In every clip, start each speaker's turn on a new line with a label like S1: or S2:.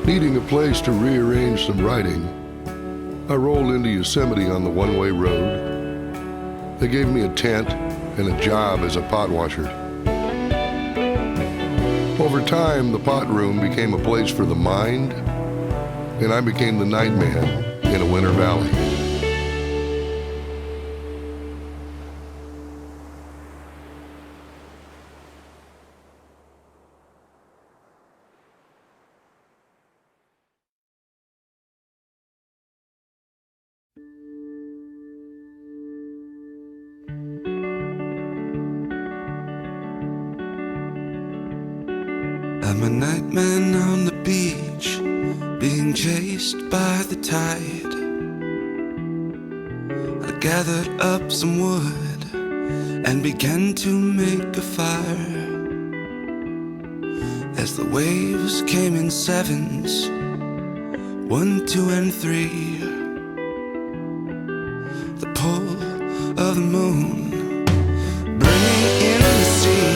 S1: Needing a place to rearrange some writing, I rolled into Yosemite on the one-way road. They gave me a tent and a job as a pot washer. Over time, the pot room became a place for the mind, and I became the night man in a winter valley.
S2: I'm a nightman on the beach, being chased by the tide. I gathered up some wood and began to make a fire. As the waves came in sevens, 1, 2, and 3, the pull of the moon bringing in the sea.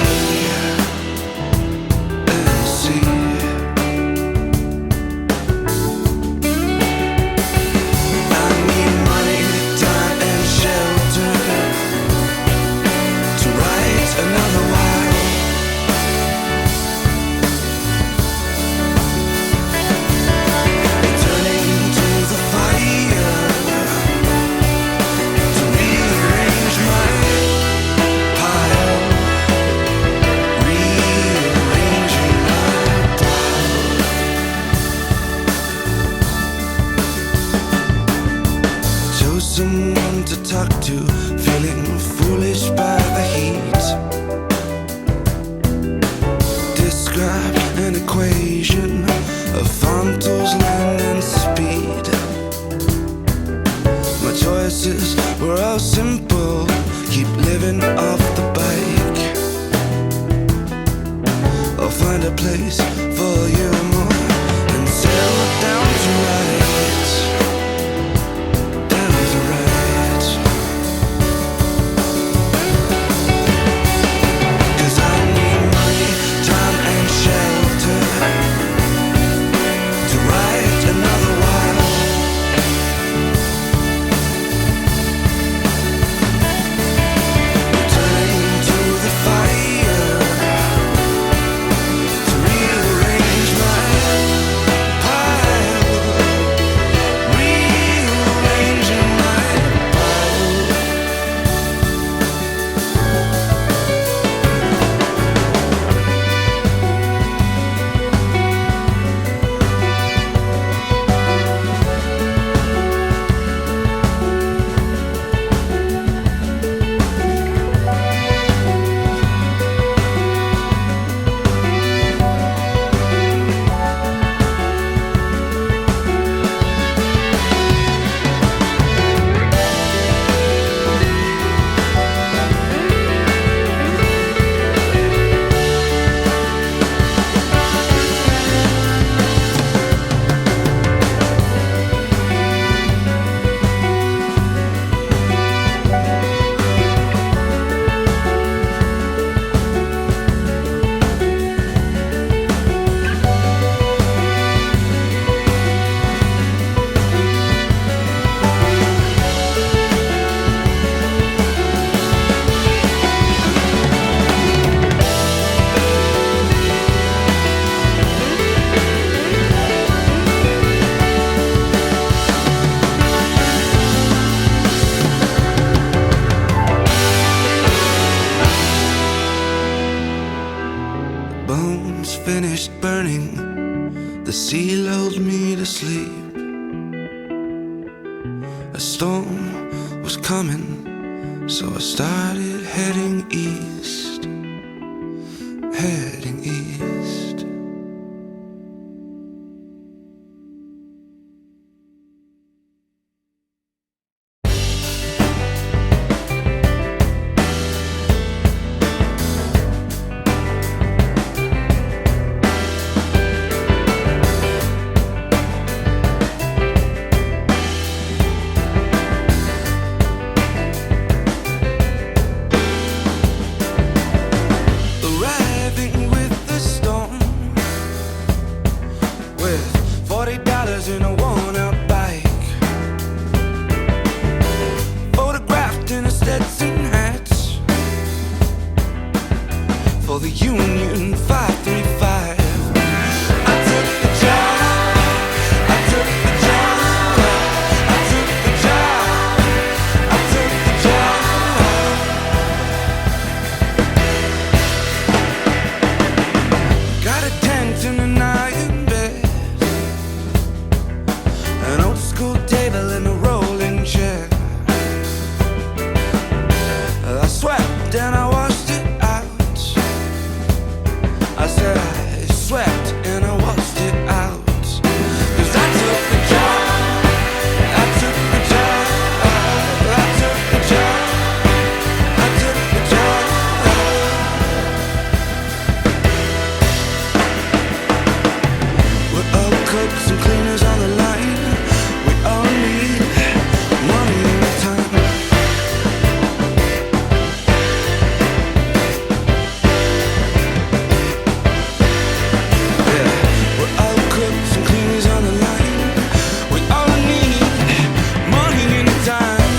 S2: Someone to talk to, feeling foolish by the heat. Describe an equation of farm tools, land, and speed. My choices were all simple: keep living off the bike, or find a place for you more and settle down to right. Bones finished burning, the sea lulled me to sleep. a storm was coming, so I started heading east, heading east. In a worn-out bike, photographed in a Stetson hat for the Union 535. I took the job, I took the job, I took the job, I took the job. Got a tent in an iron bed, an old school table and a rolling chair. I swept and I washed it out. I said I swept and I washed it out. 'Cause I took the job, I took the job, I took the job, I took the job. We're all cooks and cleaners on the line. We all need money and time. Yeah, we're all cooks and cleaners on the line. We all need money and time.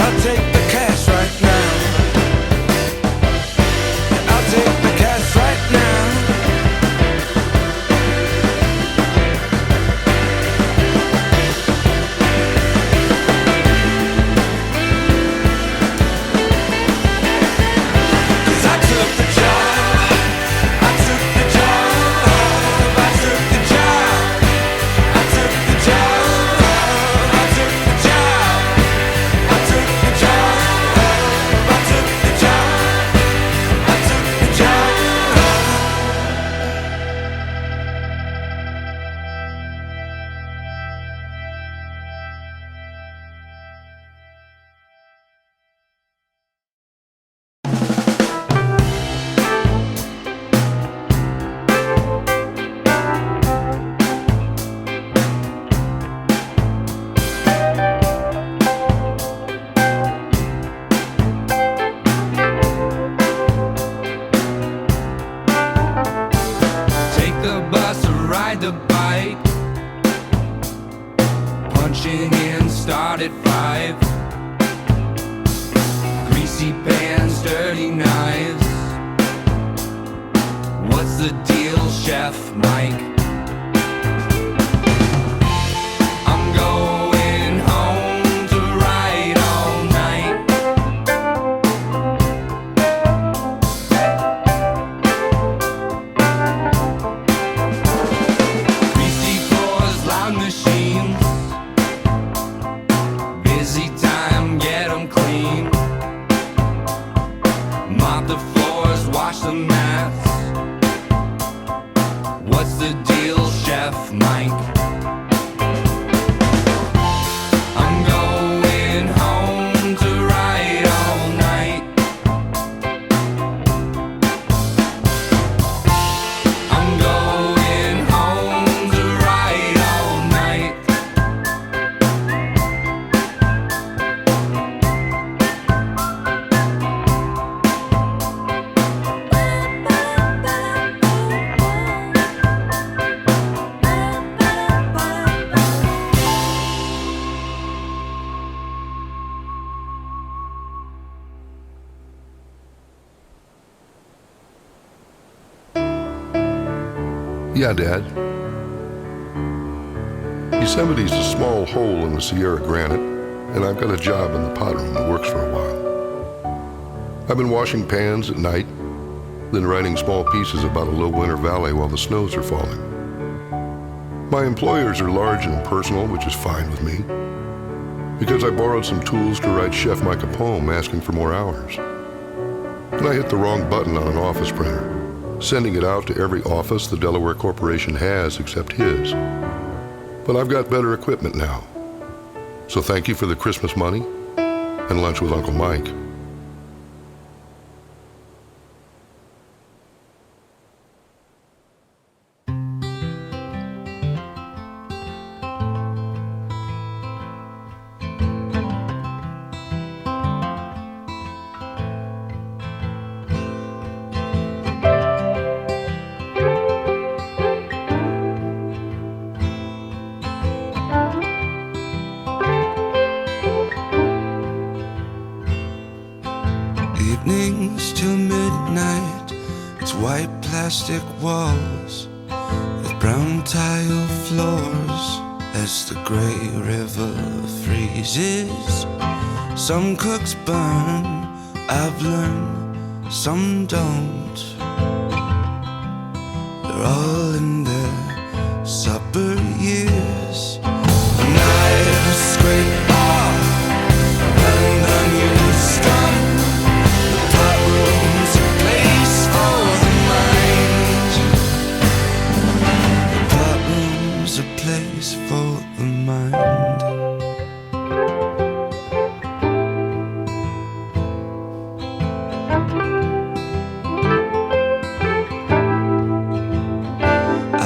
S2: I'll take the cash right now. I'll take the cash right now. The bike, punching in, start at 5. Greasy pans, dirty knives. What's the deal, Chef Mike? I'm going home to ride all night. Machines, busy time, get them clean. Mop the floors, wash the mats. What's the deal, Chef Mike? I'm going home to ride all night. I'm going home to ride all night.
S1: Yeah, Dad. Yosemite's a small hole in the Sierra granite, and I've got a job in the pot room that works for a while. I've been washing pans at night, then writing small pieces about a low winter valley while the snows are falling. My employers are large and personal, which is fine with me, because I borrowed some tools to write Chef Mike a poem asking for more hours. And I hit the wrong button on an office printer, sending it out to every office the Delaware Corporation has except his. But I've got better equipment now. So thank you for the Christmas money and lunch with Uncle Mike.
S2: Evenings till midnight, it's white plastic walls with brown tile floors as the gray river freezes. Some cooks burn, I've learned, some don't. They're all in their supper years. A knife scrape off and unused scum. For the mind. I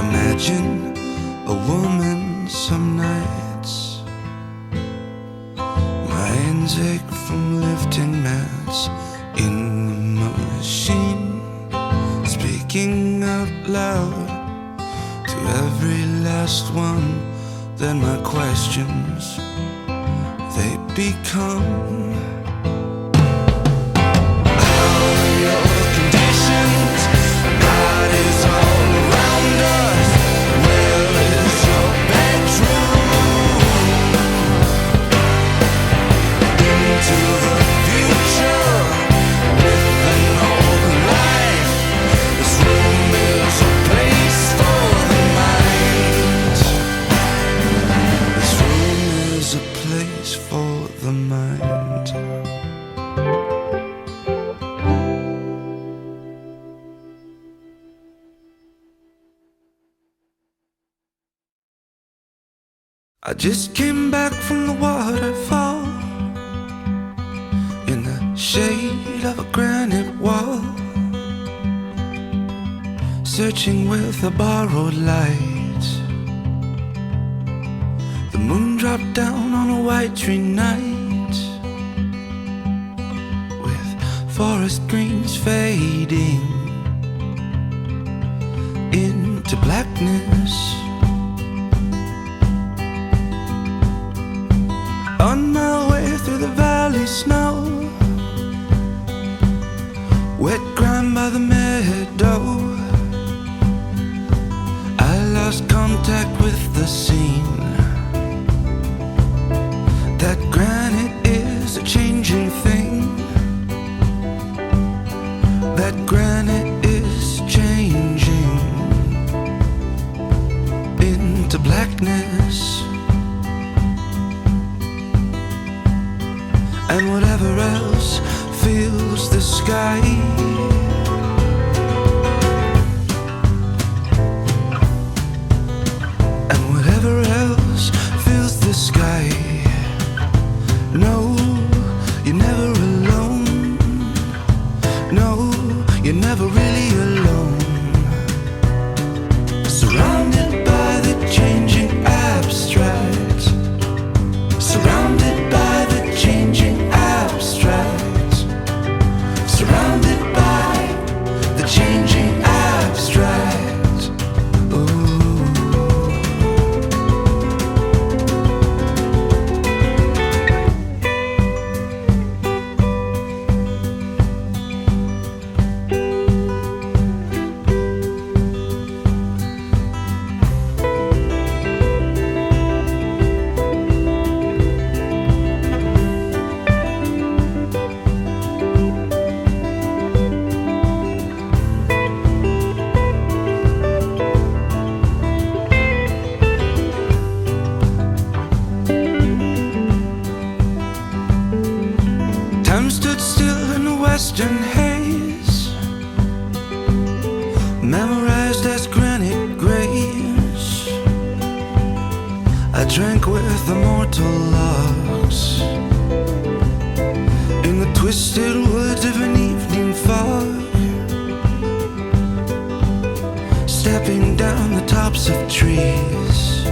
S2: imagine a woman some nights. My hands ache from lifting mats in the machine, speaking out loud to every last one. Then my questions, they become: how are your conditions? God is all around us. Where is your bedroom? Into the future with an old life. This room is a place for the mind. This room is a place for the mind. I just came back from the waterfall in the shade of a granite wall, searching with a borrowed light. The moon dropped down on a white tree night, with forest greens fading into blackness. On my way through the valley snow, wet ground by the meadow, I lost contact with the scene. That granite is a changing thing. That granite is changing into blackness. And whatever else fills the sky, and whatever else fills the sky, no, you're never alone. No, you're never really alone. Surrounded by the changing abstract, surrounded by the changing abstract, surrounded tall logs in the twisted woods of an evening fog, stepping down the tops of trees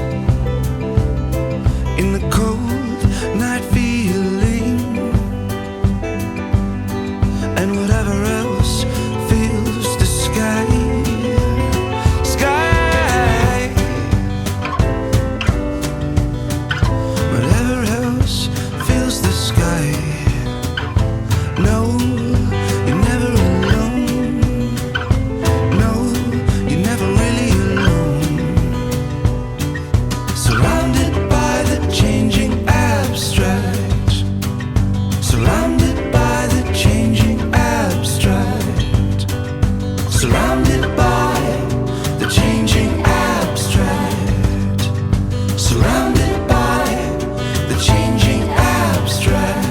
S2: in the cold night feeling, and whatever else fills the sky. Whatever else fills the sky. No, you're never alone. No, you're never really alone. Surrounded by the changing abstract. Surrounded by the changing abstract. Surrounded by the changing abstract. Surrounded by the changing abstract.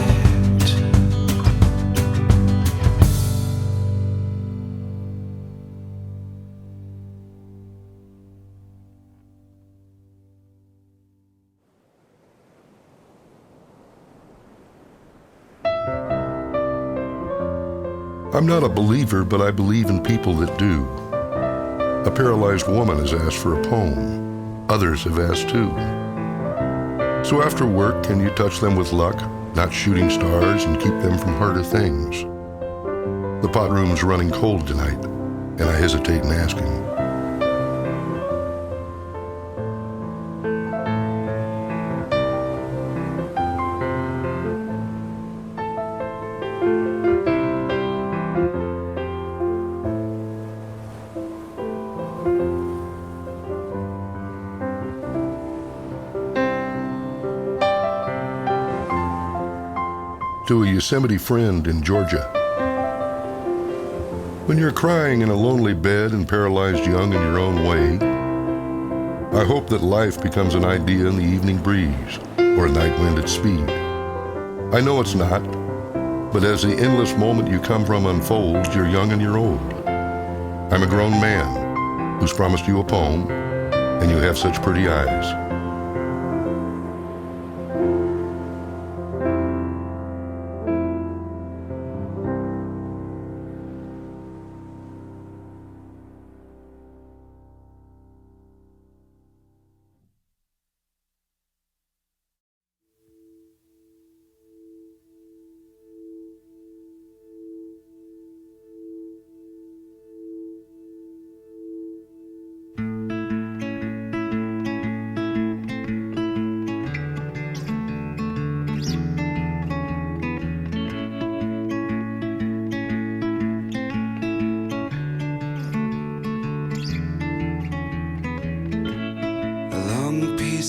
S1: I'm not a believer, but I believe in people that do. A paralyzed woman has asked for a poem. Others have asked too. So after work, can you touch them with luck, not shooting stars, and keep them from harder things? The pot room's running cold tonight, and I hesitate in asking. To a Yosemite friend in Georgia. When you're crying in a lonely bed and paralyzed young in your own way, I hope that life becomes an idea in the evening breeze or a night wind at speed. I know it's not, but as the endless moment you come from unfolds, you're young and you're old. I'm a grown man who's promised you a poem, and you have such pretty eyes.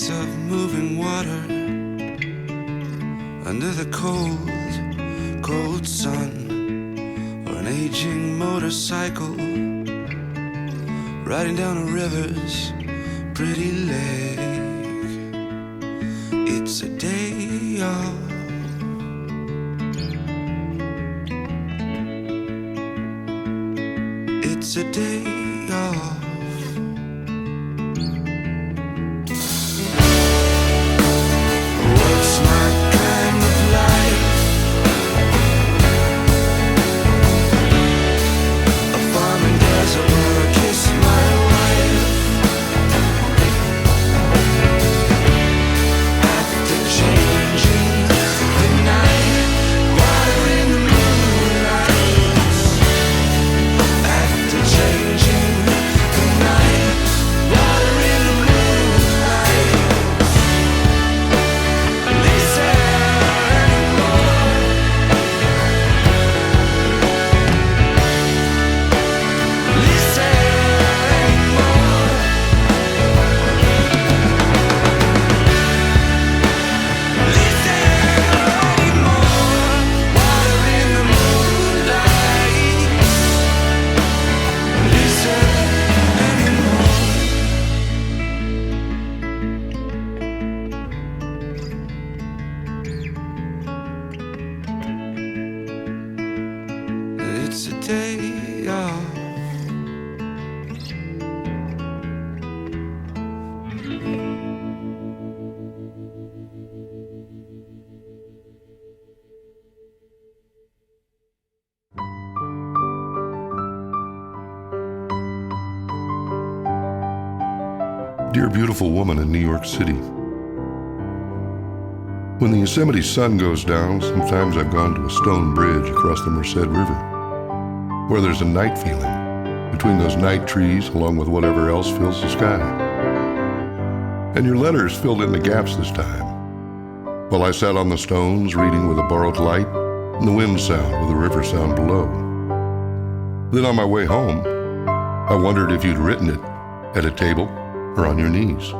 S2: Of moving water under the cold, cold sun, or an aging motorcycle riding down a river's pretty lake. It's a day off. It's a day off.
S1: Dear beautiful woman in New York City. When the Yosemite sun goes down, sometimes I've gone to a stone bridge across the Merced River, where there's a night feeling between those night trees along with whatever else fills the sky. And your letters filled in the gaps this time, while I sat on the stones reading with a borrowed light and the wind sound with the river sound below. Then on my way home, I wondered if you'd written it at a table or on your knees.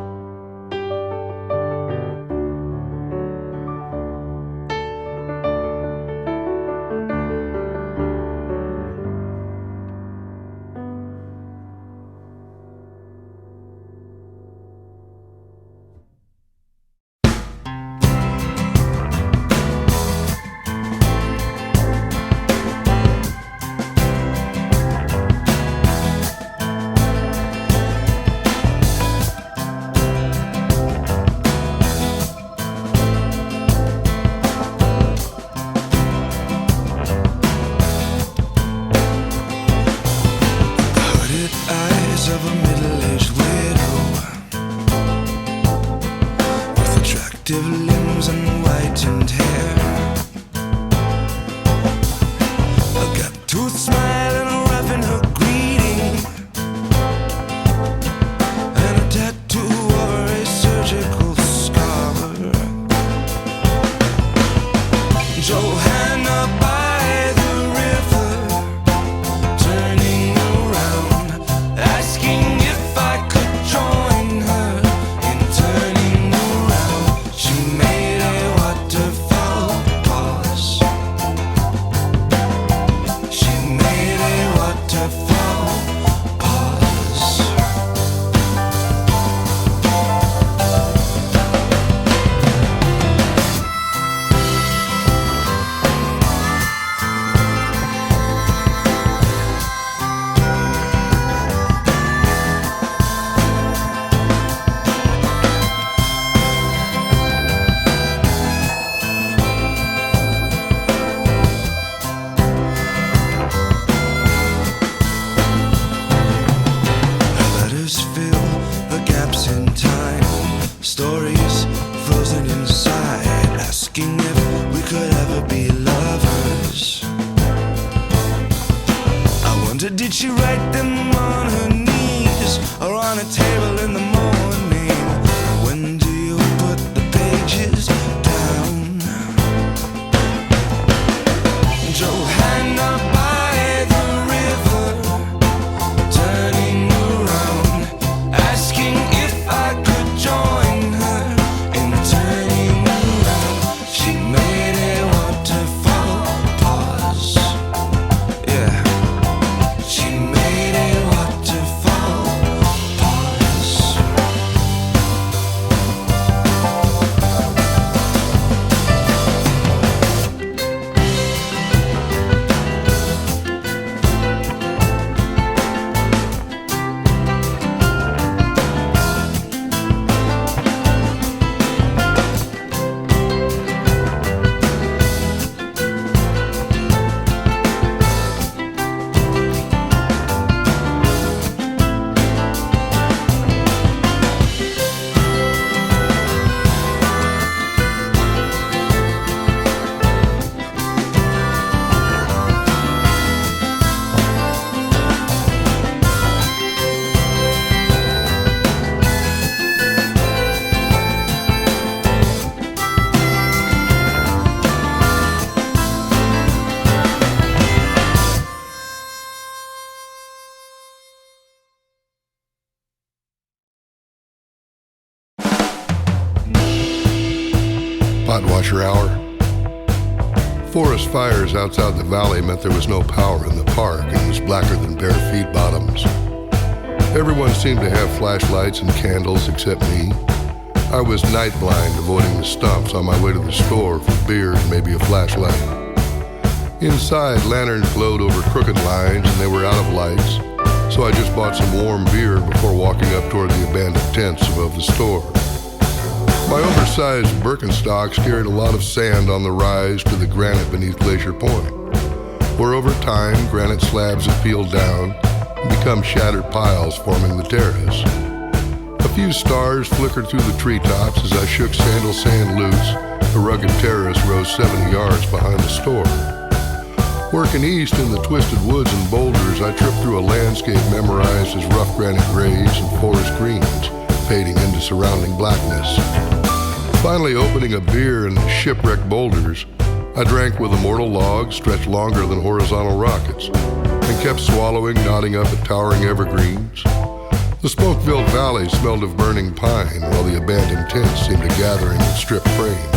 S2: Limbs and whitened hair, a gap-toothed smile and a rough in her greeting, and a tattoo over a surgical scar. Johanna by the river, turning around, asking if I could join her in turning around. She made a waterfall pause. She made a waterfall pause. Fill the gaps in time, stories frozen inside, asking if we could ever be lovers. I wonder, did she write them on her knees or on a table in the morning? When do you put the pages down? Johanna by the river, turning around, asking if I could join her in turning around. She made a waterfall pause. Yeah, she made a waterfall pause.
S1: Hot washer hour. Forest fires outside the valley meant there was no power in the park and it was blacker than bare feet bottoms. Everyone seemed to have flashlights and candles except me. I was night blind, avoiding the stumps on my way to the store for beer and maybe a flashlight. Inside, lanterns glowed over crooked lines and they were out of lights, so I just bought some warm beer before walking up toward the abandoned tents above the store. My oversized Birkenstocks carried a lot of sand on the rise to the granite beneath Glacier Point, where over time granite slabs have peeled down and become shattered piles forming the terrace. A few stars flickered through the treetops as I shook sandal sand loose. The rugged terrace rose 70 yards behind the store. Working east in the twisted woods and boulders, I tripped through a landscape memorized as rough granite grays and forest greens, fading into surrounding blackness. Finally opening a beer in shipwrecked boulders, I drank with immortal logs stretched longer than horizontal rockets, and kept swallowing, nodding up at towering evergreens. The smoke-filled valley smelled of burning pine, while the abandoned tents seemed to gather in stripped frames.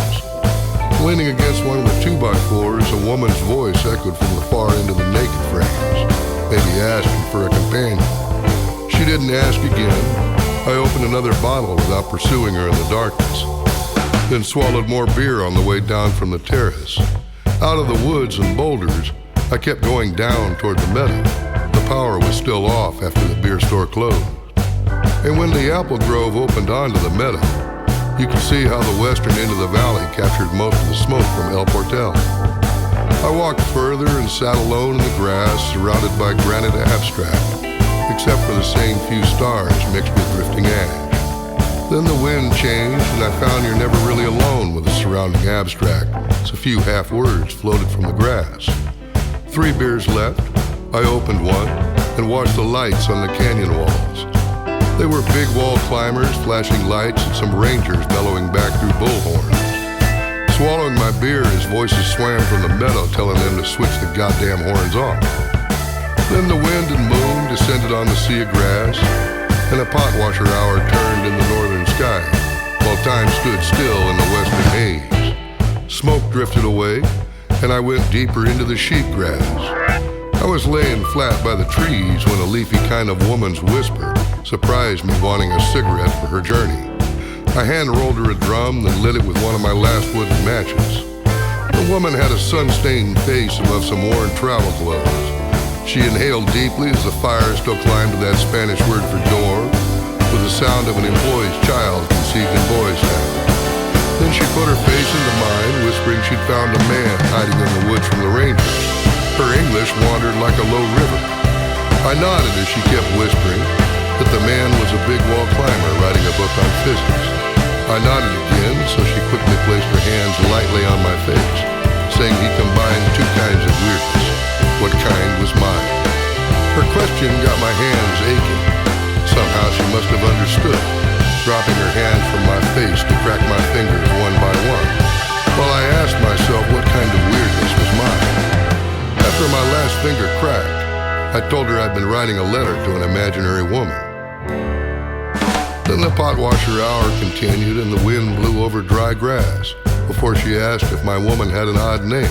S1: Leaning against one of the 2x4s, a woman's voice echoed from the far end of the naked frames, maybe asking for a companion. She didn't ask again. I opened another bottle without pursuing her in the darkness, then swallowed more beer on the way down from the terrace. Out of the woods and boulders, I kept going down toward the meadow. The power was still off after the beer store closed. And when the apple grove opened onto the meadow, you could see how the western end of the valley captured most of the smoke from El Portel. I walked further and sat alone in the grass, surrounded by granite abstract, except for the same few stars mixed with drifting ash. Then the wind changed, and I found you're never really alone with the surrounding abstract, as a few half words floated from the grass. 3 beers left. I opened one and watched the lights on the canyon walls. They were big wall climbers, flashing lights, and some rangers bellowing back through bullhorns. Swallowing my beer as voices swam from the meadow telling them to switch the goddamn horns off. Then the wind and moon descended on the sea of grass, and a pot washer hour turned in the northern sky, while time stood still in the western haze. Smoke drifted away, and I went deeper into the sheep grass. I was laying flat by the trees when a leafy kind of woman's whisper surprised me wanting a cigarette for her journey. I hand-rolled her a drum, then lit it with one of my last wooden matches. The woman had a sun-stained face above some worn travel clothes. She inhaled deeply as the fire still climbed to that Spanish word for door, with the sound of an employee's child conceived in Boys Town. Then she put her face into mine, whispering she'd found a man hiding in the woods from the rangers. Her English wandered like a low river. I nodded as she kept whispering that the man was a big wall climber writing a book on physics. I nodded again, so she quickly placed her hands lightly on my face, saying he combined 2 kinds of weirdness. What kind was mine? Her question got my hands aching. Somehow she must have understood, dropping her hand from my face to crack my fingers one by one, while I asked myself what kind of weirdness was mine. After my last finger cracked, I told her I'd been writing a letter to an imaginary woman. Then the pot washer hour continued and the wind blew over dry grass before she asked if my woman had an odd name.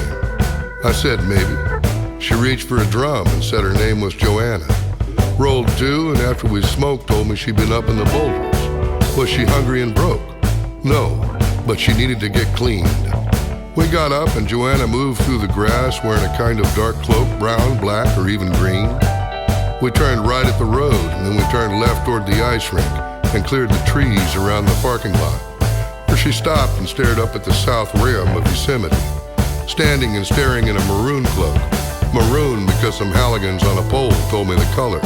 S1: I said maybe. She reached for a drum and said her name was Joanna. Rolled 2, and after we smoked told me she'd been up in the boulders. Was she hungry and broke? No, but she needed to get cleaned. We got up and Joanna moved through the grass wearing a kind of dark cloak, brown, black, or even green. We turned right at the road, and then we turned left toward the ice rink and cleared the trees around the parking lot, where she stopped and stared up at the south rim of Yosemite, standing and staring in a maroon cloak. Maroon because some Halligans on a pole told me the color.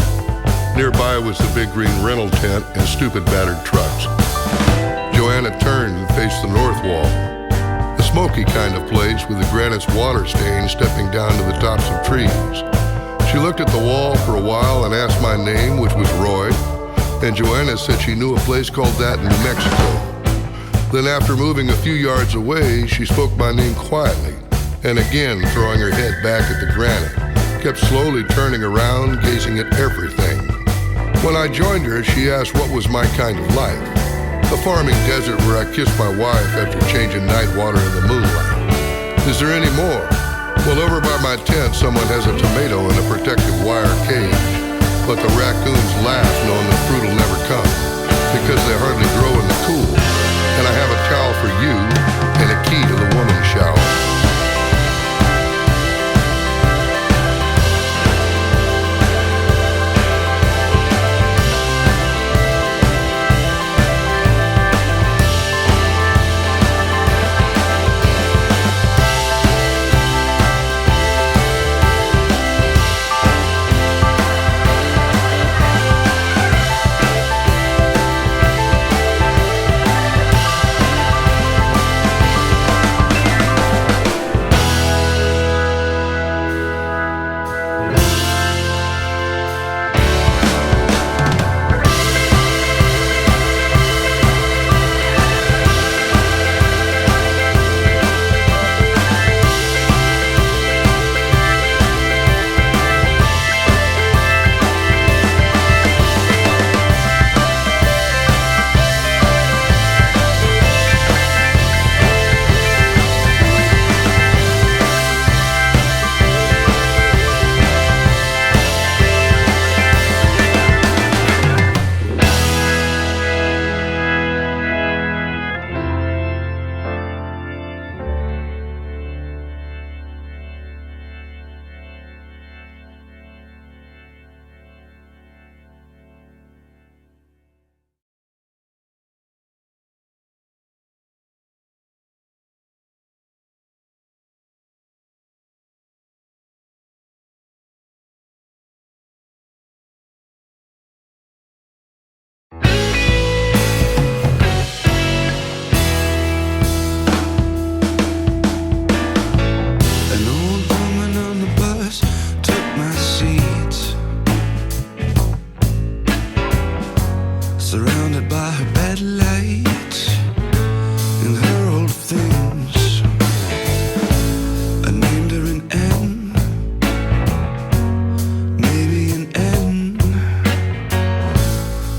S1: Nearby was the big green rental tent and stupid battered trucks. Joanna turned and faced the north wall, a smoky kind of place with the granite's water stain stepping down to the tops of trees. She looked at the wall for a while and asked my name, which was Roy, and Joanna said she knew a place called that in New Mexico. Then after moving a few yards away, she spoke my name quietly, and again throwing her head back at the granite, kept slowly turning around, gazing at everything. When I joined her, she asked what was my kind of life. The farming desert where I kissed my wife after changing night water in the moonlight. Is there any more? Well, over by my tent, someone has a tomato in a protective wire cage, but the raccoons laugh knowing the fruit will never come, because they hardly grow in the cool. And I have a towel for you and a key to the woman's shower.
S2: surrounded by her bed light and her old things. I named her an N, maybe an N,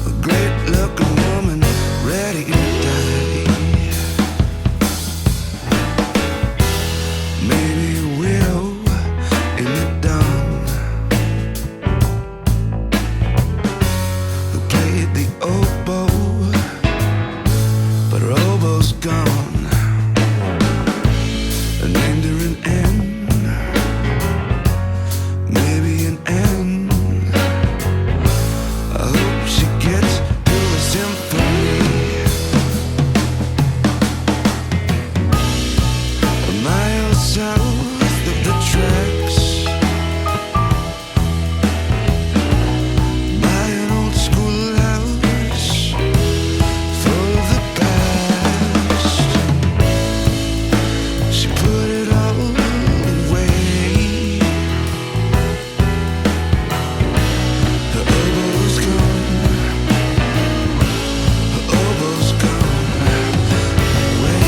S2: a great looking woman ready to die. Maybe a widow in the dawn who played the oboe, but her oboe's gone. I named her an N, maybe an N. I hope she gets to a symphony. A mile south of the tracks, by an old schoolhouse full of the past. She put it all away. Her oboe's gone. Her oboe's gone away.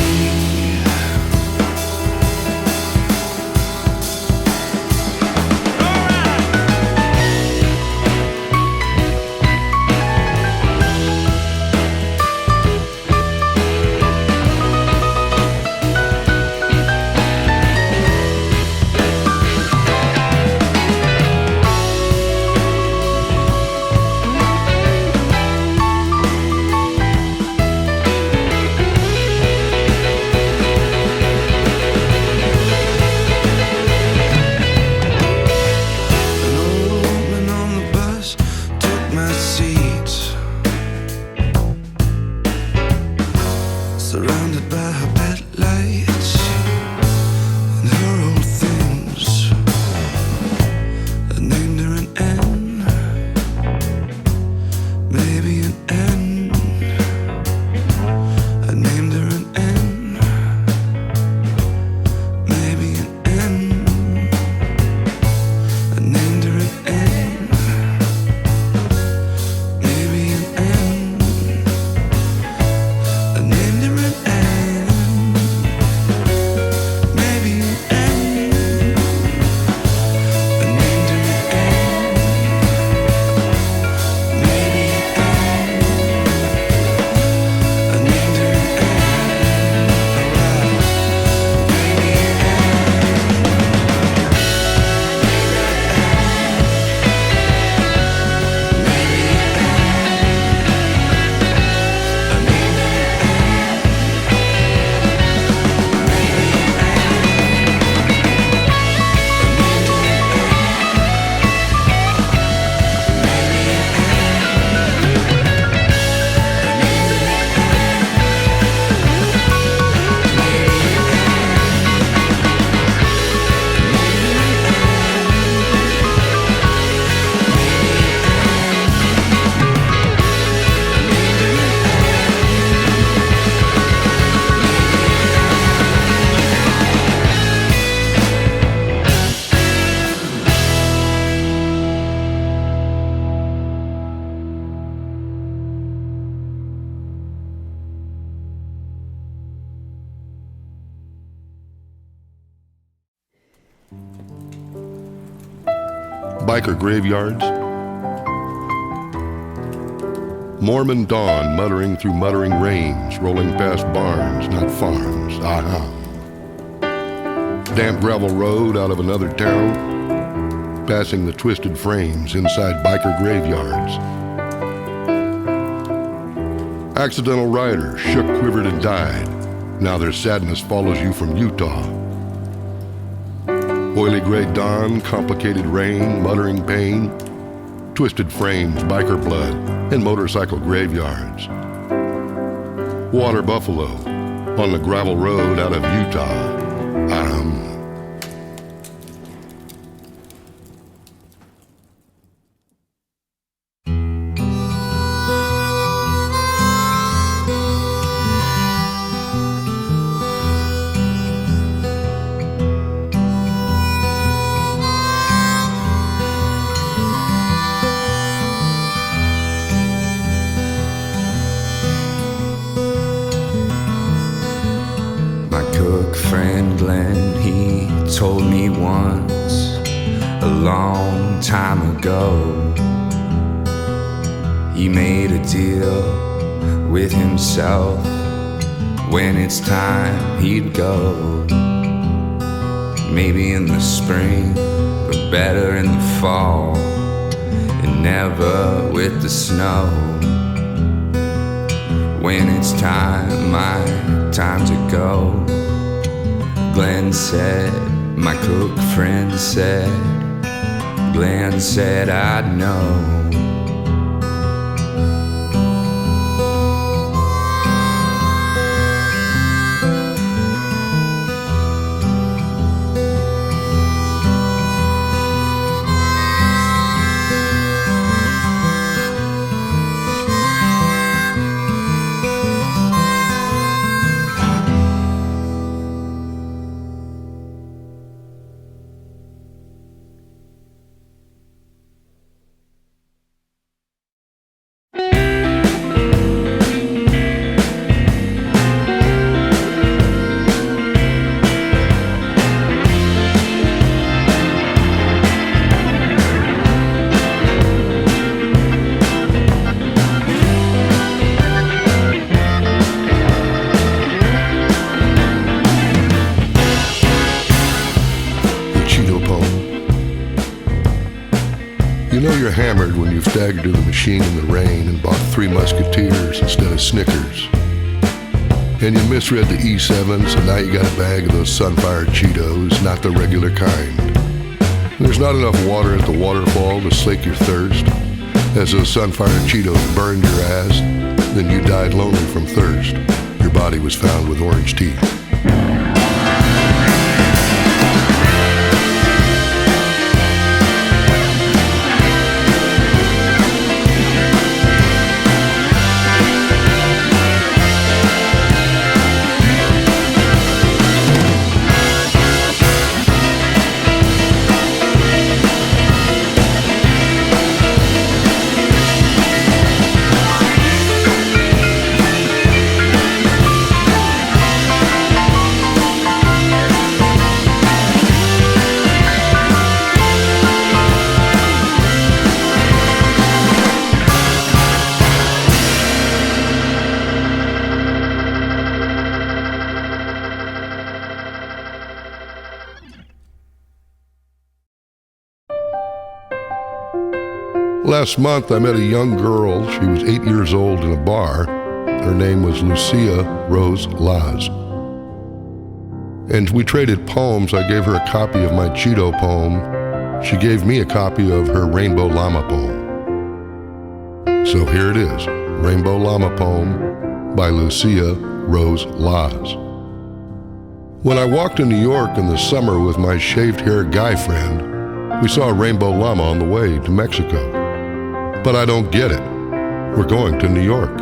S2: An old woman on the bus took my seat, surrounded by her bed lights and her old things. I named her an N, maybe an N. I named her an N, maybe an N. I named her an N, maybe an N. I named her an N, maybe an N. I named her an N, maybe an N. I named her an N, maybe an
S1: Biker graveyards. Mormon dawn muttering through muttering rains, rolling past barns, not farms. Aha. Damp gravel road out of another town, passing the twisted frames inside biker graveyards. Accidental rider shook, quivered, and died. Now their sadness follows you from Utah. Oily gray dawn, complicated rain, muttering pain, twisted frames, biker blood, and motorcycle graveyards. Water buffalo on the gravel road out of Utah.
S3: cook friend Glenn, he told me once, a long time ago, he made a deal with himself. When it's time, he'd go. Maybe in the spring, but better in the fall, and never with the snow. When it's time, my time to go, Glenn said, my cook friend said, Glenn said I'd know.
S1: You know you're hammered when you've staggered to the machine in the rain and bought 3 Musketeers instead of Snickers. And you misread the E7, so now you got a bag of those Sunfire Cheetos, not the regular kind. And there's not enough water at the waterfall to slake your thirst. As those Sunfire Cheetos burned your ass, then you died lonely from thirst. Your body was found with orange teeth. Last month, I met a young girl. She was 8 years old in a bar. Her name was Lucia Rose Laz. And we traded poems. I gave her a copy of my Cheeto poem. She gave me a copy of her Rainbow Llama poem. So here it is, Rainbow Llama poem by Lucia Rose Laz. When I walked in New York in the summer with my shaved-haired guy friend, we saw a rainbow llama on the way to Mexico. But I don't get it. We're going to New York.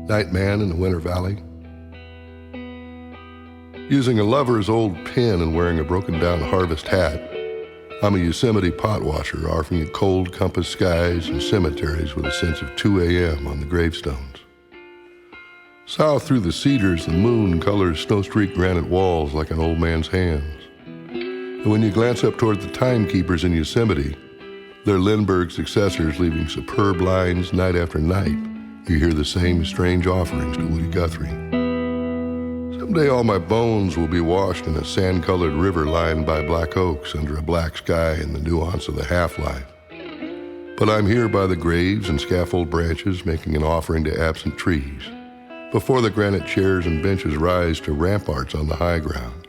S1: Night man in the Winter Valley. Using a lover's old pin and wearing a broken-down harvest hat, I'm a Yosemite pot washer offering you cold compass skies and cemeteries with a sense of 2 a.m. on the gravestones. South through the cedars, the moon colors snow-streaked granite walls like an old man's hands. And when you glance up toward the timekeepers in Yosemite, they're Lindbergh's successors leaving superb lines night after night. You hear the same strange offerings to Woody Guthrie. Someday all my bones will be washed in a sand-colored river lined by black oaks under a black sky and the nuance of the half-life. But I'm here by the graves and scaffold branches making an offering to absent trees, before the granite chairs and benches rise to ramparts on the high ground,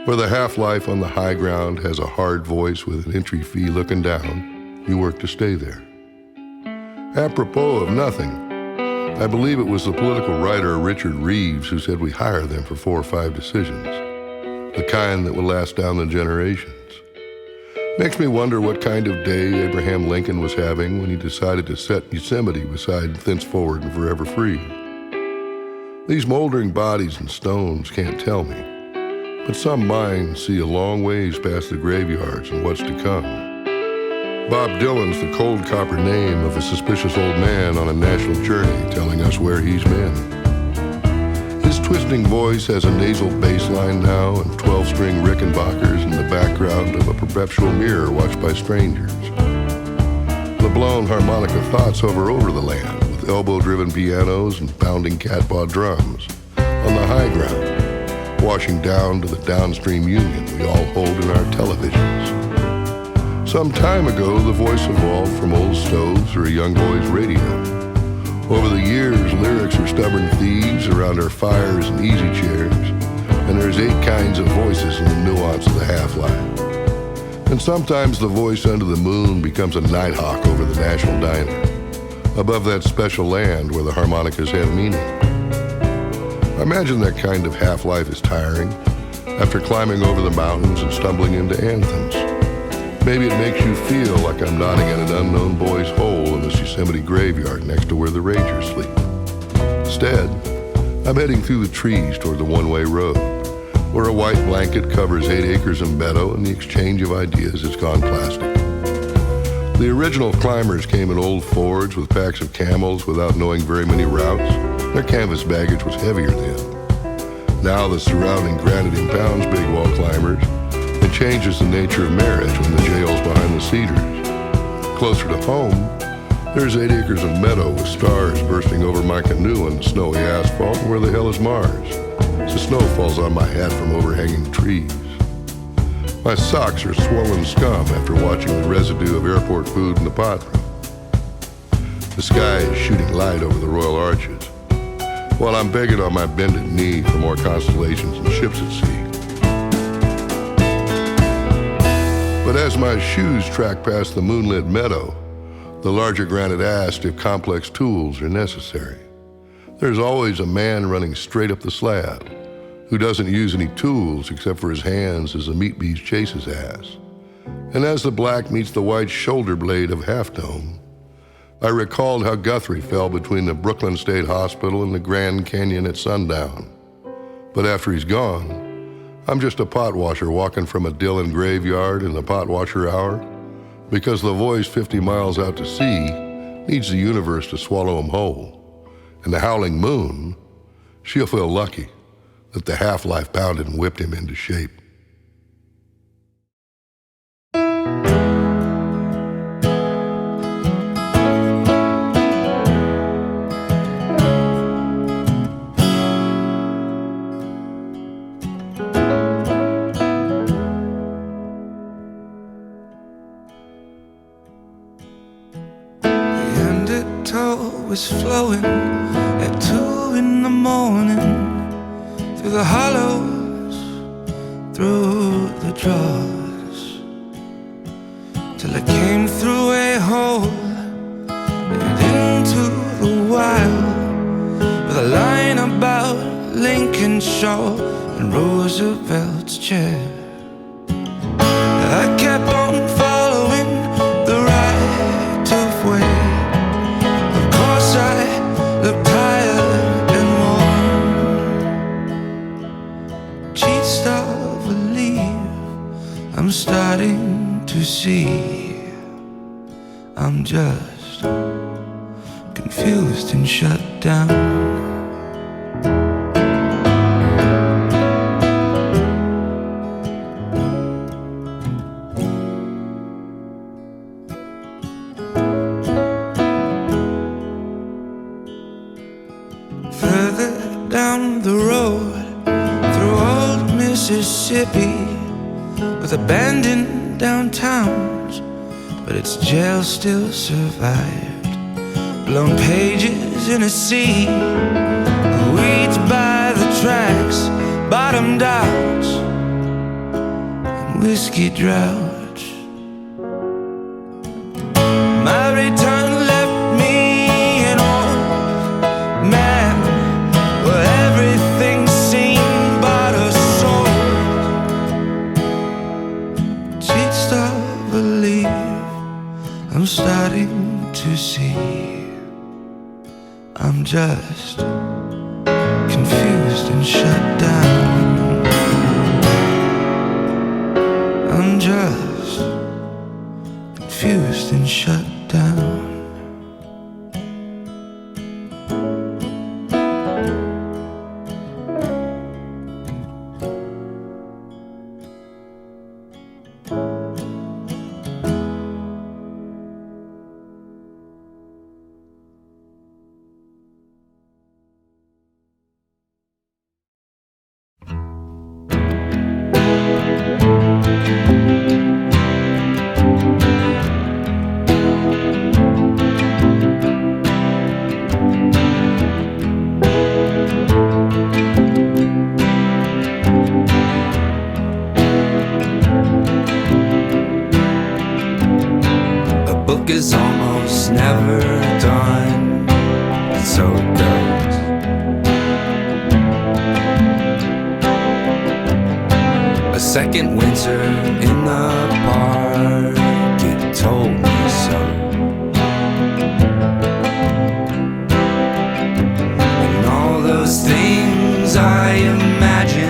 S1: where the half-life on the high ground has a hard voice with an entry fee looking down. You work to stay there. Apropos of nothing, I believe it was the political writer Richard Reeves who said we hire them for 4 or 5 decisions, the kind that will last down the generations. Makes me wonder what kind of day Abraham Lincoln was having when he decided to set Yosemite beside Thenceforward and Forever Free. These moldering bodies and stones can't tell me, but some minds see a long ways past the graveyards and what's to come. Bob Dylan's the cold copper name of a suspicious old man on a national journey telling us where he's been. His twisting voice has a nasal bass line now and 12-string Rickenbackers in the background of a perpetual mirror watched by strangers. The blown harmonica thoughts hover over the land with elbow-driven pianos and pounding cat-paw drums on the high ground, washing down to the downstream union we all hold in our televisions. Some time ago, the voice evolved from old stoves or a young boy's radio. Over the years, lyrics are stubborn thieves around our fires and easy chairs, and there's 8 kinds of voices in the nuance of the half-life. And sometimes the voice under the moon becomes a nighthawk over the national diner, above that special land where the harmonicas have meaning. I imagine that kind of half-life is tiring, after climbing over the mountains and stumbling into anthems. Maybe it makes you feel like I'm nodding at an unknown boy's hole in this Yosemite graveyard next to where the Rangers sleep. Instead, I'm heading through the trees toward the one-way road, where a white blanket covers 8 acres of meadow and the exchange of ideas has gone plastic. The original climbers came in old Fords with packs of camels without knowing very many routes. Their canvas baggage was heavier then. Now the surrounding granite impounds big wall climbers. It changes the nature of marriage when the jail's behind the cedars. Closer to home, there's 8 acres of meadow with stars bursting over my canoe on the snowy asphalt. And where the hell is Mars? The snow falls on my hat from overhanging trees. My socks are swollen scum after watching the residue of airport food in the pot room. The sky is shooting light over the Royal Arches, while I'm begging on my bended knee for more constellations and ships at sea. But as my shoes track past the moonlit meadow, the larger granite asked if complex tools are necessary. There's always a man running straight up the slab who doesn't use any tools except for his hands as a meat beast chases ass. And as the black meets the white shoulder blade of Half Dome, I recalled how Guthrie fell between the Brooklyn State Hospital and the Grand Canyon at sundown. But after he's gone, I'm just a pot washer walking from a Dillon graveyard in the pot washer hour, because the voice 50 miles out to sea needs the universe to swallow him whole. And the howling moon, she'll feel lucky that the half-life pounded and whipped him into shape.
S2: Was flowing at 2 in the morning through the hollows, through the drawers, till it came through a hole and into the wild, with a line about Lincoln Shaw and Roosevelt's chair. I kept on following the right of way. I look tired see. I'm just confused and shut down. Further down the road, through old Mississippi, with abandoned downtowns, but its jail still survived. Blown pages in a sea of weeds by the tracks, bottomed out, and whiskey droughts. My return left me an old man, where everything seemed but a soul. Seats of belief I'm starting to see. I'm just confused and shut down. I'm just confused and shut down.
S3: Book is almost never done, and so it goes. A second winter in the park, it told me so. And all those things I imagined